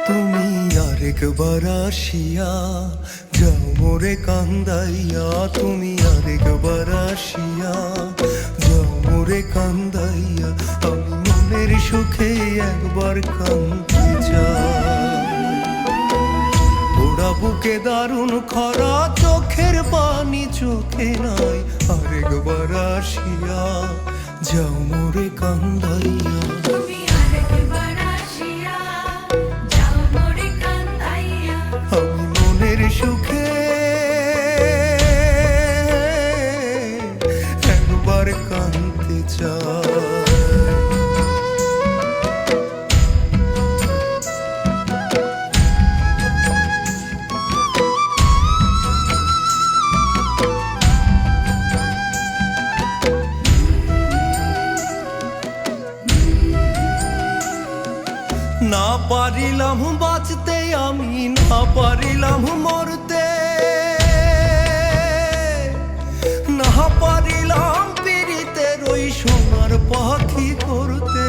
তুমি আরেকবার আসিয়া যাও মোরে কান্দাইয়া, তুমি আরেকবার আসিয়া যাও মোরে কান্দাইয়া, আমি মনের সুখে একবার কাঁদতে চাই। ওরা বুকে দারুণ খরা, চোখের পানি চোখে নাই, আরেকবার আসিয়া যাও মোরে কান্দাইয়া। আমি মনের সুখে একবার কাঁদতে চাই। না পারিলাম বাঁচতে আমি, না পারিলাম মরতে, না পারিলাম পীড়িতের ওই সোনার পাখি করতে।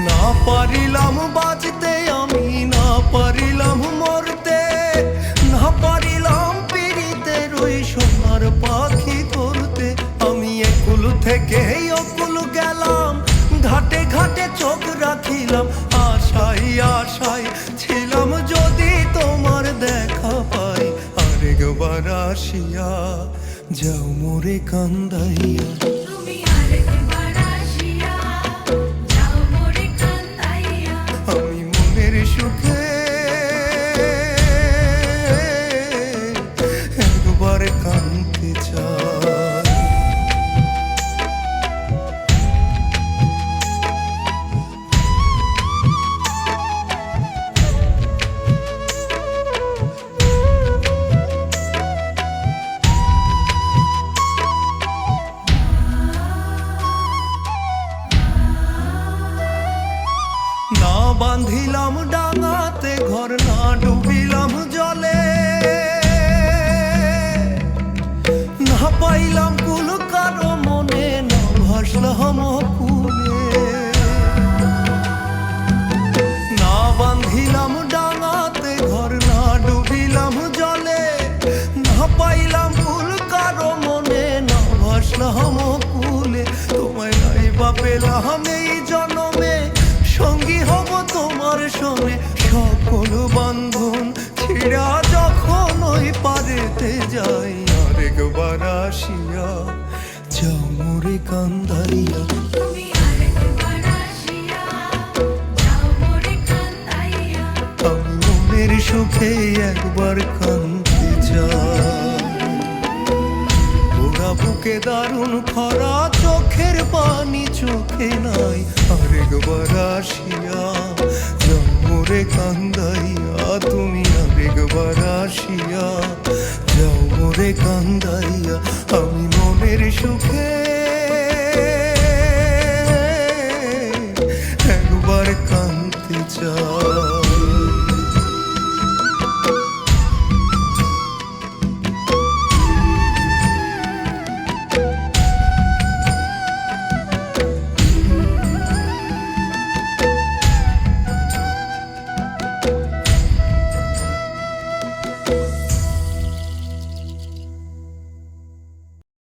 না পারিলাম বাঁচতে আমি, না পারিলাম মরতে, না পারিলাম পীড়িতের ওই সোনার পাখি করতে। আমি একুল থেকে অকুল গেলাম, ঘাটে ঘাটে চোখ রাখিলাম, আশাই আশাই ছিলাম যদি তোমার দেখা পাই, আরেকবার আসিয়া যাও মোরে কান্দাইয়া। আমি মনের সুখে একবার কাঁদতে চাই। না বাঁধিলাম ডাঙাতে ঘর, না ডুবিলাম জলে, না পাইলাম কুল কারো মনে, না ভাসলাম কুলে। না বাঁধিলাম ডাঙাতে ঘর, না ডুবিলাম জলে, না পাইলাম কুল কারো মনে, না ভাসলাম কুলে। তোমায় নাই বা পেলাম এই জনমে, সঙ্গী হব তোমার সঙ্গে, সকল বান্ধন ছিড়া যখন ওই পারেতে যাই, আরেকবার আসিয়া যাও মোরে কান্দাইয়া। আমি মনের সুখে একবার কাঁদতে চাই। ওরা বুকে দারুণ খরা, চোখের পানি চোখ